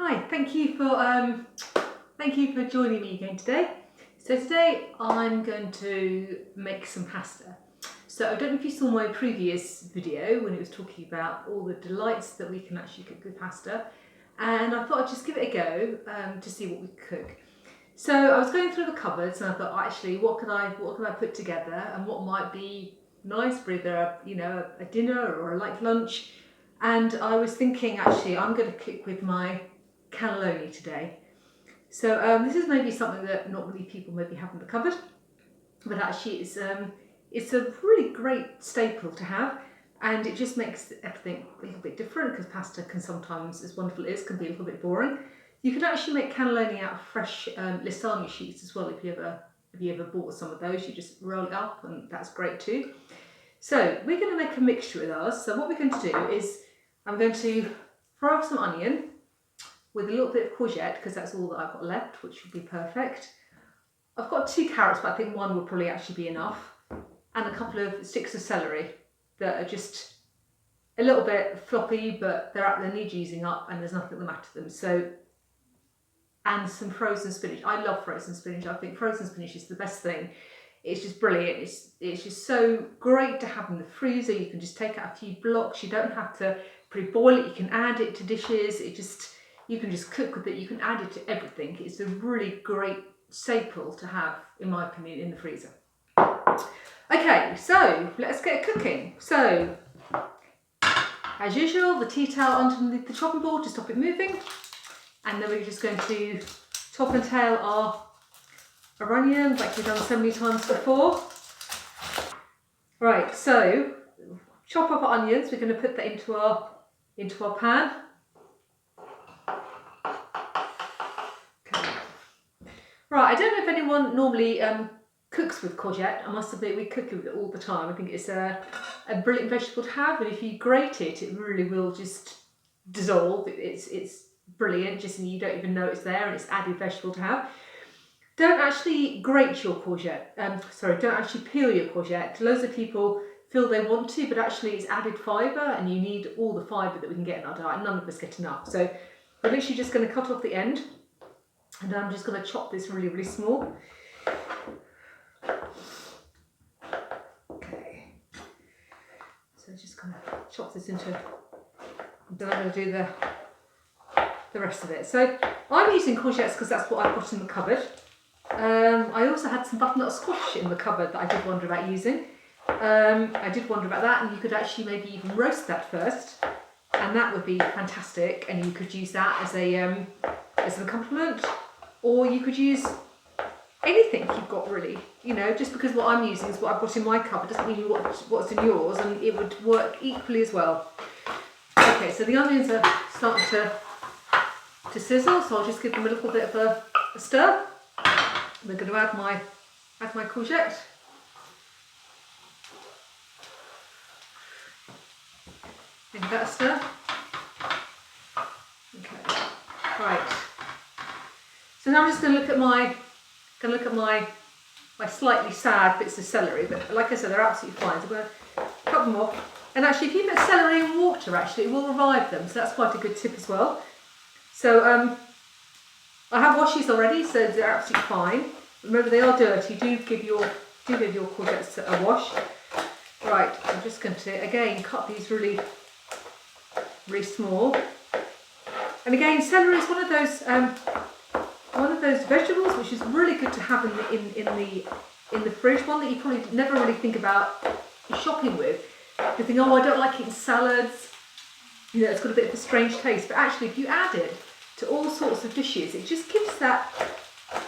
Hi, thank you for joining me again today. So today I'm going to make some pasta. So I don't know if you saw my previous video when it was talking about all the delights that we can actually cook with pasta, and I thought I'd just give it a go to see what we could cook. So I was going through the cupboards and I thought, actually, what can I put together and what might be nice for either a dinner or a light lunch. And I was thinking, actually, I'm going to cook with my cannelloni today. So this is maybe something that not many people maybe have in the cupboard, but actually it's a really great staple to have, and it just makes everything a little bit different because pasta can sometimes, as wonderful as it is, can be a little bit boring. You can actually make cannelloni out of fresh lasagna sheets as well. If you ever bought some of those, you just roll it up and that's great too. So we're going to make a mixture with ours. So what we're going to do is I'm going to fry off some onion with a little bit of courgette because that's all that I've got left, which would be perfect. I've got 2 carrots, but I think 1 will probably actually be enough, and a couple of sticks of celery that are just a little bit floppy, but they need using up and there's nothing the matter with them. So, and some frozen spinach. I love frozen spinach. I think frozen spinach is the best thing. It's just brilliant. It's just so great to have in the freezer. You can just take out a few blocks. You don't have to pre-boil it. You can add it to dishes. You can just cook with it. You can add it to everything. It's a really great staple to have, in my opinion, in the freezer. Okay, so let's get cooking. So, as usual, the tea towel underneath the chopping board to stop it moving. And then we're just going to top and tail our onion like we've done so many times before. Right, so chop up our onions. We're going to put that into our pan. Okay. Right, I don't know if anyone normally cooks with courgette. I must admit, we cook with it all the time. I think it's a brilliant vegetable to have, and if you grate it, it really will just dissolve. It's brilliant, just and you don't even know it's there, and it's added vegetable to have. Don't actually grate your courgette. Don't actually peel your courgette. Loads of people feel they want to, but actually it's added fibre, and you need all the fibre that we can get in our diet. None of us get enough. So we're literally just going to cut off the end, and I'm just going to chop this really, really small. Okay. So just going to chop this into. Then I'm going to do the rest of it. So I'm using courgettes because that's what I've got in the cupboard. I also had some butternut squash in the cupboard that I did wonder about using. I did wonder about that, and you could actually maybe even roast that first, and that would be fantastic. And you could use that as an accompaniment, or you could use anything you've got really. Just because what I'm using is what I've got in my cupboard doesn't mean what's in yours, and it would work equally as well. Okay, so the onions are starting to sizzle, so I'll just give them a little bit of a stir. We're going to add my courgette. Give that a stir. Okay, right. So now I'm just going to look at my slightly sad bits of celery, but like I said, they're absolutely fine. So I'm going to cut them off. And actually, if you put celery in water, actually, it will revive them. So that's quite a good tip as well. So I have washed these already, so they're absolutely fine. Remember, they are dirty. Do give your courgettes a wash. Right, I'm just going to again cut these really, really small. And again, celery is one of those vegetables which is really good to have in the fridge. One that you probably never really think about shopping with. You think, oh, I don't like it in salads. It's got a bit of a strange taste. But actually, if you add it to all sorts of dishes, it just gives that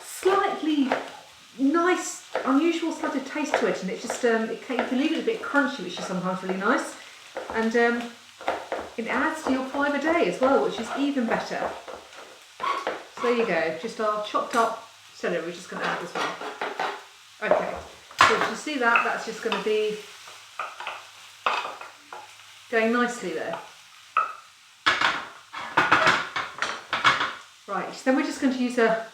slightly nice, unusual sort of taste to it, and it just you can leave it a bit crunchy, which is sometimes really nice, and it adds to your fibre day as well, which is even better. So there you go, just our chopped up celery. We're just going to add as well. Okay, so if you see that, that's just going to be going nicely there. Right, then we're just going to use a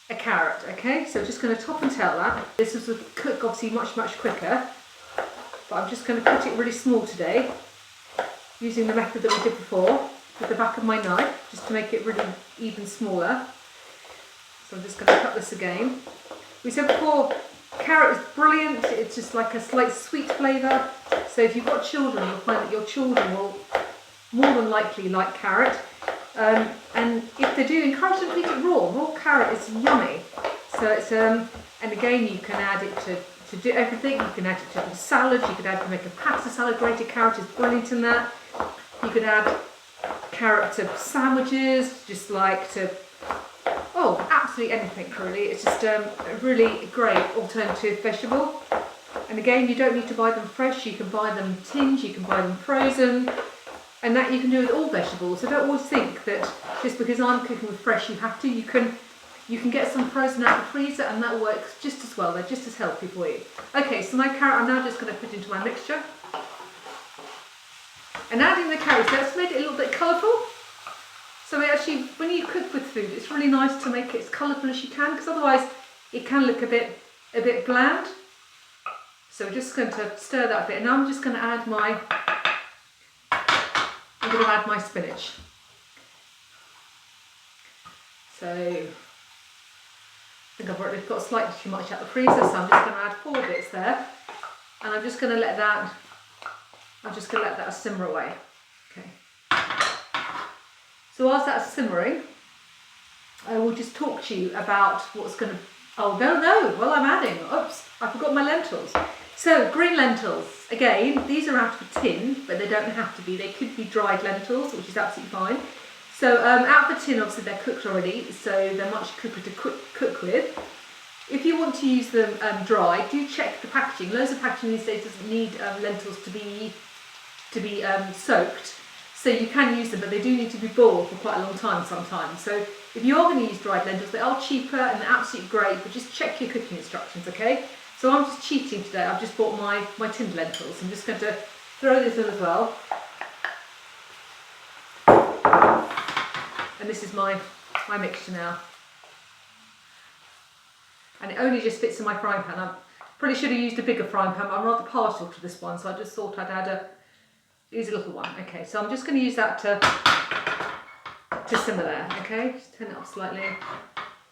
carrot, okay? So just going to top and tail that. This will cook obviously much, much quicker, but I'm just going to cut it really small today, using the method that we did before. with the back of my knife, just to make it really even smaller. So I'm just going to cut this again. We said before, carrot is brilliant. It's just like a slight sweet flavour. So if you've got children, you'll find that your children will more than likely like carrot. And if they do, encourage them to eat it raw. Raw carrot is yummy. So it's and again, you can add it to do everything. You can add it to a salad. You could add to make a pasta salad. Grated carrot is brilliant in that. You could add carrot to sandwiches, just like to absolutely anything really. It's just a really great alternative vegetable. And again, you don't need to buy them fresh. You can buy them tinned. You can buy them frozen. And that you can do with all vegetables. So don't always think that just because I'm cooking with fresh you have to. You can get some frozen out of the freezer and that works just as well. They're just as healthy for you. Okay, so my carrot I'm now just going to put into my mixture. And adding the carrots, that's made it a little bit colourful. So actually, when you cook with food, it's really nice to make it as colourful as you can, because otherwise it can look a bit bland. So we're just going to stir that a bit. And now I'm just going to add my spinach. So I think I've already got slightly too much out of the freezer, so I'm just going to add 4 bits there, and I'm just going to let that simmer away. Okay. So whilst that's simmering, I will just talk to you about what's going to. Oh no! Well, I'm adding. Oops! I forgot my lentils. So green lentils. Again, these are out of a tin, but they don't have to be. They could be dried lentils, which is absolutely fine. So out of the tin, obviously they're cooked already, so they're much quicker to cook with. If you want to use them dry, do check the packaging. Loads of packaging these days doesn't need lentils to be soaked, so you can use them, but they do need to be boiled for quite a long time sometimes. So if you are going to use dried lentils, they are cheaper and they're absolutely great, but just check your cooking instructions, okay? So I'm just cheating today. I've just bought my tinned lentils. I'm just going to throw this in as well. And this is my mixture now. And it only just fits in my frying pan. I probably should have used a bigger frying pan, but I'm rather partial to this one, so I just thought I'd add use a little one. Okay, so I'm just going to use that to simmer there. Okay, just turn it up slightly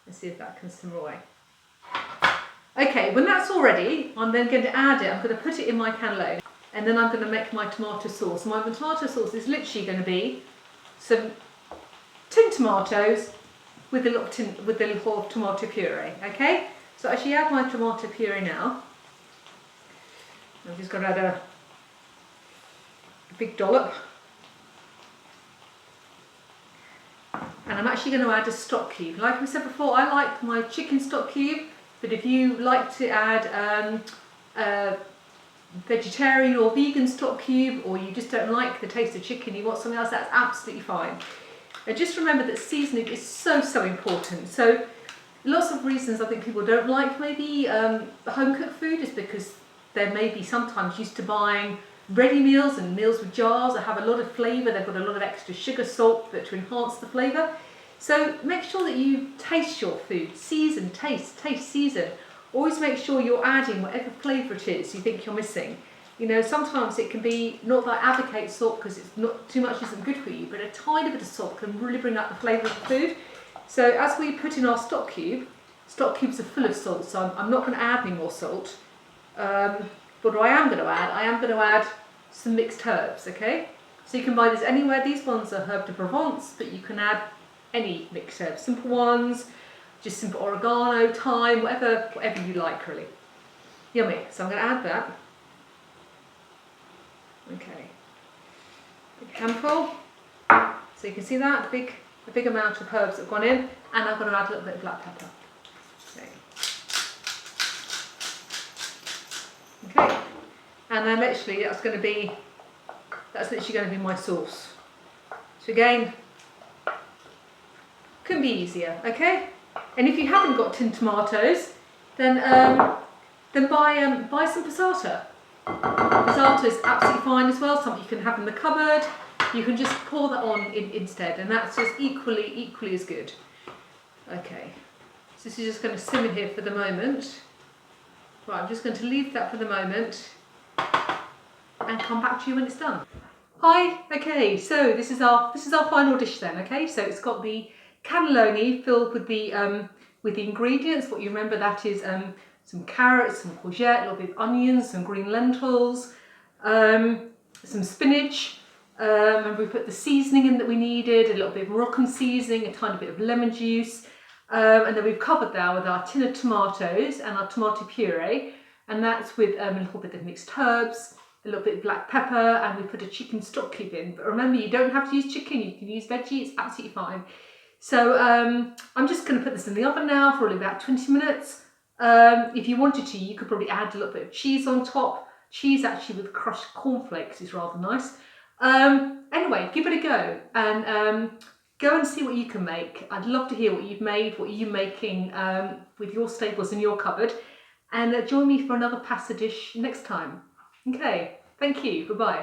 and see if that can simmer away. Okay, when that's all ready, I'm then going to add it. I'm going to put it in my cannelloni, and then I'm going to make my tomato sauce. My tomato sauce is literally going to be some tinned tomatoes with a little tomato puree. Okay, so I actually add my tomato puree now. I'm just going to add a big dollop, and I'm actually going to add a stock cube. Like I said before, I like my chicken stock cube, but if you like to add a vegetarian or vegan stock cube, or you just don't like the taste of chicken, you want something else, that's absolutely fine. And just remember that seasoning is so important. So lots of reasons I think people don't like maybe home cooked food is because they're maybe sometimes used to buying ready meals and meals with jars that have a lot of flavour. They've got a lot of extra sugar, salt, but to enhance the flavour. So make sure that you taste your food, season, taste, season. Always make sure you're adding whatever flavour it is you think you're missing. You know, sometimes it can be, not that I advocate salt because it's not too much isn't good for you, but a tiny bit of salt can really bring out the flavour of the food. So as we put in our stock cubes are full of salt, so I'm not going to add any more salt. But what I am going to add some mixed herbs, okay? So you can buy these anywhere. These ones are herb de Provence, but you can add any mixed herbs, simple ones, just simple oregano, thyme, whatever you like really. Yummy. So I'm going to add that. Okay. Big handful. So you can see that, a big amount of herbs that have gone in, and I'm going to add a little bit of black pepper. Okay. And then literally that's literally going to be my sauce. So again, couldn't be easier, okay? And if you haven't got tinned tomatoes, then buy some passata. Passata is absolutely fine as well, something you can have in the cupboard. You can just pour that on instead, and that's just equally as good. Okay, so this is just going to simmer here for the moment. Right, I'm just going to leave that for the moment and come back to you when it's done. Hi. Okay, so this is our final dish then. Okay, so it's got the cannelloni filled with the ingredients. What you remember, that is some carrots, some courgette, a little bit of onions, some green lentils, some spinach. And we put the seasoning in that we needed, a little bit of Moroccan seasoning, a tiny bit of lemon juice, and then we've covered that with our tin of tomatoes and our tomato puree, and that's with a little bit of mixed herbs, a little bit of black pepper, and we put a chicken stock cube in. But remember, you don't have to use chicken, you can use veggie, it's absolutely fine. So I'm just going to put this in the oven now for probably about 20 minutes. If you wanted to, you could probably add a little bit of cheese on top. Cheese actually with crushed cornflakes is rather nice. Anyway, give it a go and go and see what you can make. I'd love to hear what you've made, what you're making with your staples in your cupboard. And join me for another pasta dish next time. Okay, thank you, bye-bye.